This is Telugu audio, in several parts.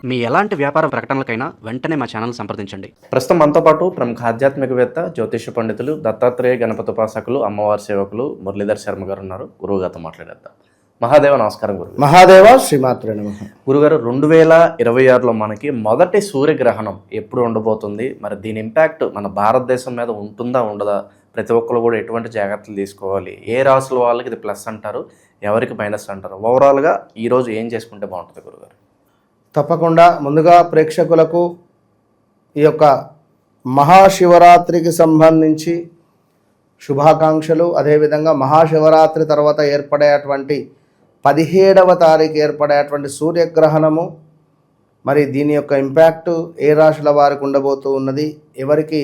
మీ ఎలాంటి వ్యాపార ప్రకటనలకైనా వెంటనే మా ఛానల్ సంప్రదించండి. ప్రస్తుతం మనతో పాటు ప్రముఖ ఆధ్యాత్మికవేత్త, జ్యోతిష పండితులు, దత్తాత్రేయ గణపతి ఉపాసకులు, అమ్మవారి సేవకులు మురళీధర్ శర్మ గారు ఉన్నారు. గురువుగారితో మాట్లాడేద్దాం. మహాదేవ నమస్కారం. గురువు మహాదేవ శ్రీమాత్రే నమః. గురుగారు, 2026లో మనకి మొదటి సూర్యగ్రహణం ఎప్పుడు ఉండబోతుంది? మరి దీని ఇంపాక్ట్ మన భారతదేశం మీద ఉంటుందా ఉండదా? ప్రతి ఒక్కరు కూడా ఎటువంటి జాగ్రత్తలు తీసుకోవాలి? ఏ రాసుల వాళ్ళకి ఇది ప్లస్ అంటారు, ఎవరికి మైనస్ అంటారు? ఓవరాల్గా ఈరోజు ఏం చేసుకుంటే బాగుంటుంది గురుగారు? తప్పకుండా ముందుగా ప్రేక్షకులకు ఈ యొక్క మహాశివరాత్రికి సంబంధించి శుభాకాంక్షలు. అదేవిధంగా మహాశివరాత్రి తర్వాత ఏర్పడేటువంటి 17వ తారీఖు ఏర్పడేటువంటి సూర్యగ్రహణము, మరి దీని యొక్క ఇంపాక్ట్ ఏ రాశుల వారికి ఉండబోతూ ఉన్నది, ఎవరికి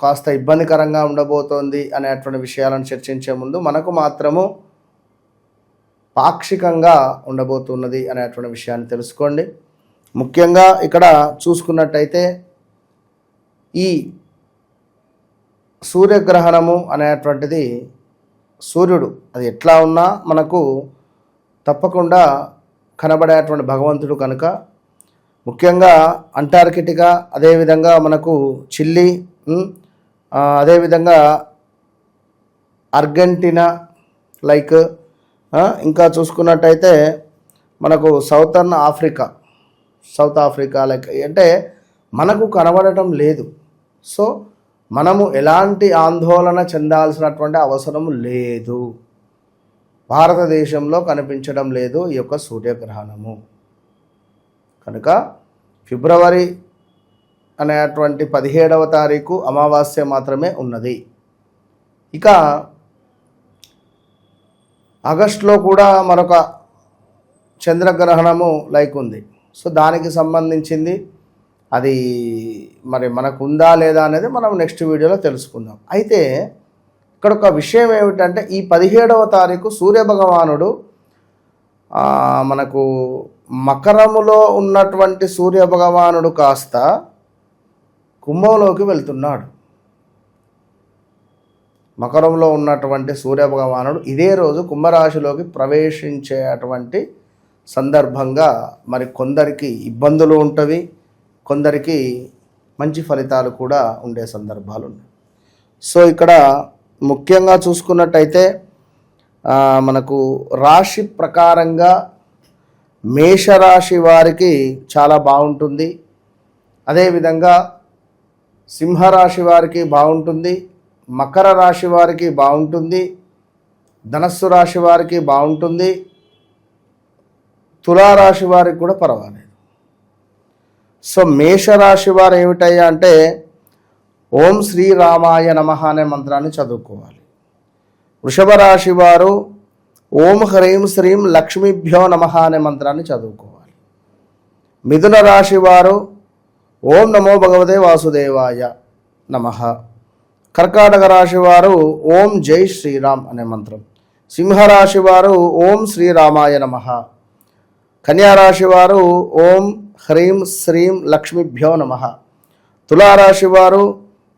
కాస్త ఇబ్బందికరంగా ఉండబోతోంది అనేటువంటి విషయాలను చర్చించే ముందు మనకు మాత్రము పాక్షికంగా ఉండబోతున్నది అనేటువంటి విషయాన్ని తెలుసుకోండి. ముఖ్యంగా ఇక్కడ చూసుకున్నట్టయితే ఈ సూర్యగ్రహణము అనేటువంటిది సూర్యుడు అది ఎట్లా ఉన్నా మనకు తప్పకుండా కనబడేటువంటి భగవంతుడు కనుక, ముఖ్యంగా అంటార్కిటికా, అదేవిధంగా మనకు చిల్లీ, అదేవిధంగా అర్జెంటీనా, లైక్ ఇంకా చూసుకున్నట్టయితే మనకు సౌత్ ఆఫ్రికా లైక్ అంటే మనకు కనబడటం లేదు. సో మనము ఎలాంటి ఆందోళన చెందాల్సినటువంటి అవసరం లేదు. భారతదేశంలో కనిపించడం లేదు ఈ యొక్క సూర్యగ్రహణము కనుక ఫిబ్రవరి అనేటువంటి 17వ తారీఖు అమావాస్య మాత్రమే ఉన్నది. ఇక ఆగస్టులో కూడా మరొక చంద్రగ్రహణము లైక్ ఉంది. సో దానికి సంబంధించింది అది మరి మనకు ఉందా లేదా అనేది మనం నెక్స్ట్ వీడియోలో తెలుసుకుందాం. అయితే ఇక్కడ ఒక విషయం ఏమిటంటే ఈ 17వ తారీఖు సూర్యభగవానుడు మనకు మకరములో ఉన్నటువంటి సూర్యభగవానుడు కాస్త కుంభంలోకి వెళ్తున్నాడు. మకరంలో ఉన్నటువంటి సూర్యభగవానుడు ఇదే రోజు కుంభరాశిలోకి ప్రవేశించేటువంటి సందర్భంగా మరి కొందరికి ఇబ్బందులు ఉంటవి, కొందరికి మంచి ఫలితాలు కూడా ఉండే సందర్భాలు ఉన్నాయి. సో ఇక్కడ ముఖ్యంగా చూసుకున్నట్టయితే మనకు రాశి ప్రకారంగా మేషరాశి వారికి చాలా బాగుంటుంది, అదేవిధంగా సింహరాశి వారికి బాగుంటుంది, మకర రాశి వారికి బాగుంటుంది, ధనస్సు రాశి వారికి బాగుంటుంది, తులారాశి వారికి కూడా పర్వాలేదు. సో మేషరాశి వారు ఏమిటయ్యా అంటే ఓం శ్రీరామాయ నమః అనే మంత్రాన్ని చదువుకోవాలి. వృషభ రాశి వారు ఓం హ్రీం శ్రీం లక్ష్మీభ్యో నమః అనే మంత్రాన్ని చదువుకోవాలి. మిథున రాశి వారు ఓం నమో భగవతే వాసుదేవాయ నమః. కర్కాటక రాశి వారు ఓం జై శ్రీరామ్ అనే మంత్రం. సింహరాశి వారు ఓం శ్రీరామాయ నమః. కన్యారాశి వారు ఓం హ్రీం శ్రీం లక్ష్మీభ్యో నమః. తులారాశి వారు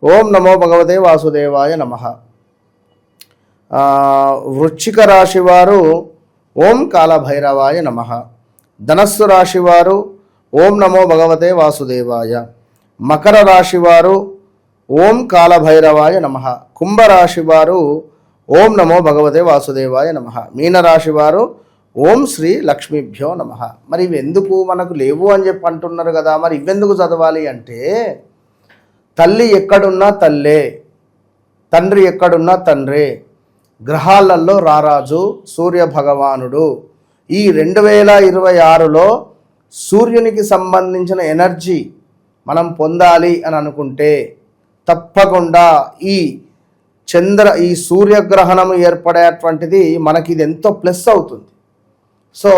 ఓం నమో భగవతే వాసుదేవాయ నమః. వృశ్చిక రాశి వారు ఓం కాలభైరవాయ నమః. ధనస్సు రాశి వారు ఓం నమో భగవతే వాసుదేవాయ. మకర రాశి వారు ఓం కాలభైరవాయ నమః. కుంభరాశి వారు ఓం నమో భగవతే వాసుదేవాయ నమః. మీనరాశి వారు ఓం శ్రీ లక్ష్మీభ్యో నమః. మరి ఇవి ఎందుకు మనకు లేవు అని చెప్పి అంటున్నారు కదా, మరి ఇవెందుకు చదవాలి అంటే తల్లి ఎక్కడున్నా తల్లే, తండ్రి ఎక్కడున్నా తండ్రే, గ్రహాలలో రారాజు సూర్య భగవానుడు. ఈ 2026లో సూర్యునికి సంబంధించిన ఎనర్జీ మనం పొందాలి అని అనుకుంటే తప్పకుండా ఈ సూర్యగ్రహణము ఏర్పడేటువంటిది మనకి ఇది ఎంతో ప్లస్ అవుతుంది. సో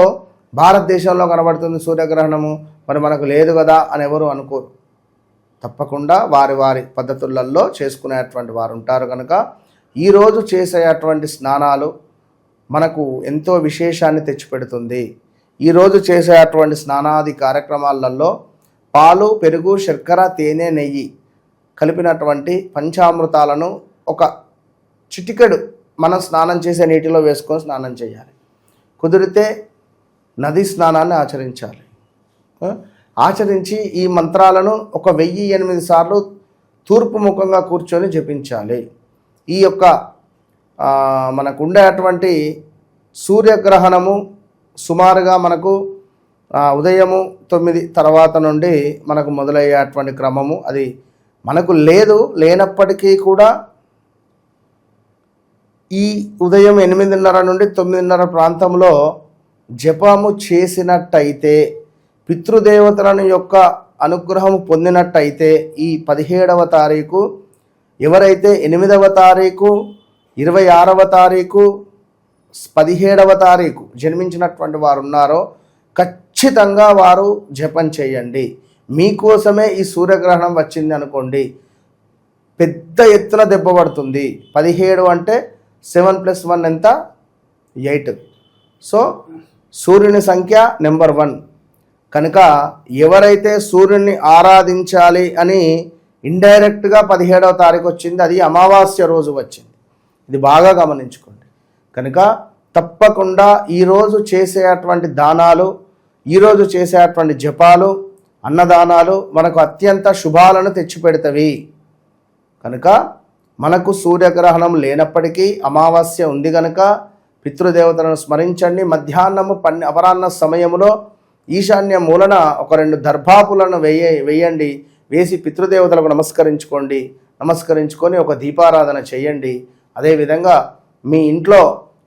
భారతదేశంలో కనబడుతుంది సూర్యగ్రహణము, మరి మనకు లేదు కదా అని ఎవరు అనుకోరు. తప్పకుండా వారి వారి పద్ధతులలో చేసుకునేటువంటి వారు ఉంటారు కనుక ఈరోజు చేసేటువంటి స్నానాలు మనకు ఎంతో విశేషాన్ని తెచ్చిపెడుతుంది. ఈరోజు చేసేటువంటి స్నానాది కార్యక్రమాలలో పాలు, పెరుగు, శర్కర, తేనె, నెయ్యి కలిపినటువంటి పంచామృతాలను ఒక చిటికెడు మనం స్నానం చేసే నీటిలో వేసుకొని స్నానం చేయాలి. కుదిరితే నదీ స్నానాన్ని ఆచరించాలి. ఆచరించి ఈ మంత్రాలను 1008 సార్లు తూర్పు ముఖంగా కూర్చొని జపించాలి. ఈ యొక్క మనకు ఉండేటువంటి సూర్యగ్రహణము సుమారుగా మనకు ఉదయము 9 తర్వాత నుండి మనకు మొదలయ్యేటువంటి క్రమము అది మనకు లేనప్పటికీ కూడా ఈ ఉదయం 8:30 నుండి 9:30 ప్రాంతంలో జపము చేసినట్టయితే పితృదేవతలను యొక్క అనుగ్రహం పొందినట్టయితే ఈ 17వ తారీఖు ఎవరైతే 8వ తారీఖు 26వ తారీఖు 17వ తారీఖు జన్మించినటువంటి వారు ఉన్నారో ఖచ్చితంగా వారు జపం చేయండి. మీకోసమే ఈ సూర్యగ్రహణం వచ్చింది అనుకోండి, పెద్ద ఎత్తున దెబ్బ పడుతుంది. 17 అంటే 7 + 1 ఎంత? 8. సో సూర్యుని సంఖ్య నెంబర్ 1 కనుక ఎవరైతే సూర్యుని ఆరాధించాలి అని ఇండైరెక్ట్గా 17వ తారీఖు వచ్చింది, అది అమావాస్య రోజు వచ్చింది. ఇది బాగా గమనించుకోండి. కనుక తప్పకుండా ఈరోజు చేసేటువంటి దానాలు, ఈరోజు చేసేటువంటి జపాలు, అన్నదానాలు మనకు అత్యంత శుభాలను తెచ్చిపెడతవి. కనుక మనకు సూర్యగ్రహణం లేనప్పటికీ అమావాస్య ఉంది కనుక పితృదేవతలను స్మరించండి. మధ్యాహ్నము అపరాహ్న సమయంలో ఈశాన్య మూలన ఒక 2 దర్భాపులను వేయండి. వేసి పితృదేవతలకు నమస్కరించుకొని ఒక దీపారాధన చేయండి. అదేవిధంగా మీ ఇంట్లో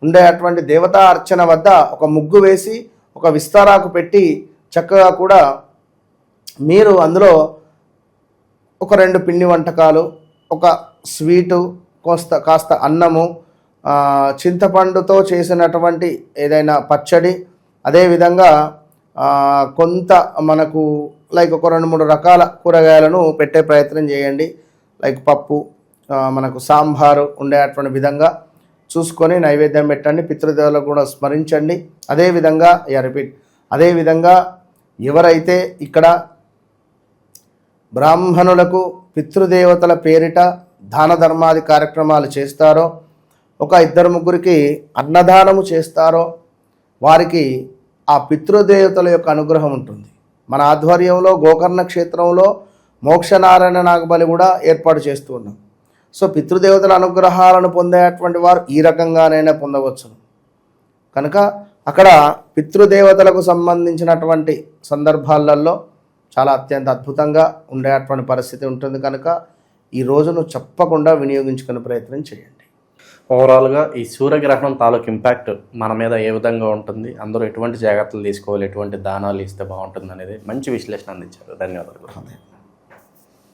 ఉండేటువంటి దేవతా అర్చన వద్ద ఒక ముగ్గు వేసి ఒక విస్తారాకు పెట్టి చక్కగా కూడా మీరు అందులో ఒక 2 పిండి వంటకాలు, ఒక స్వీటు, కాస్త అన్నము, చింతపండుతో చేసినటువంటి ఏదైనా పచ్చడి, అదేవిధంగా కొంత మనకు లైక్ ఒక 2-3 రకాల కూరగాయలను పెట్టే ప్రయత్నం చేయండి. లైక్ పప్పు, మనకు సాంబారు ఉండేటువంటి విధంగా చూసుకొని నైవేద్యం పెట్టండి. పితృదేవులకు కూడా స్మరించండి. అదేవిధంగా అదేవిధంగా ఎవరైతే ఇక్కడ బ్రాహ్మణులకు పితృదేవతల పేరిట దాన ధర్మాది కార్యక్రమాలు చేస్తారో, ఒక 2-3కి అన్నదానము చేస్తారో వారికి ఆ పితృదేవతల యొక్క అనుగ్రహం ఉంటుంది. మన ఆధ్వర్యంలో గోకర్ణ క్షేత్రంలో మోక్షనారాయణ నాగబలి కూడా ఏర్పాటు చేస్తూ ఉన్నాం. సో పితృదేవతల అనుగ్రహాలను పొందేటువంటి వారు ఈ రకంగానైనా పొందవచ్చును. కనుక అక్కడ పితృదేవతలకు సంబంధించినటువంటి సందర్భాలలో చాలా అత్యంత అద్భుతంగా ఉండేటువంటి పరిస్థితి ఉంటుంది. కనుక ఈ రోజును తప్పకుండా వినియోగించుకునే ప్రయత్నం చేయండి. ఓవరాల్గా ఈ సూర్యగ్రహణం తాలూకు ఇంపాక్ట్ మన మీద ఏ విధంగా ఉంటుంది, అందరూ ఎటువంటి జాగ్రత్తలు తీసుకోవాలి, ఎటువంటి దానాలు ఇస్తే బాగుంటుంది అనేది మంచి విశ్లేషణ అందించారు. ధన్యవాదాలు.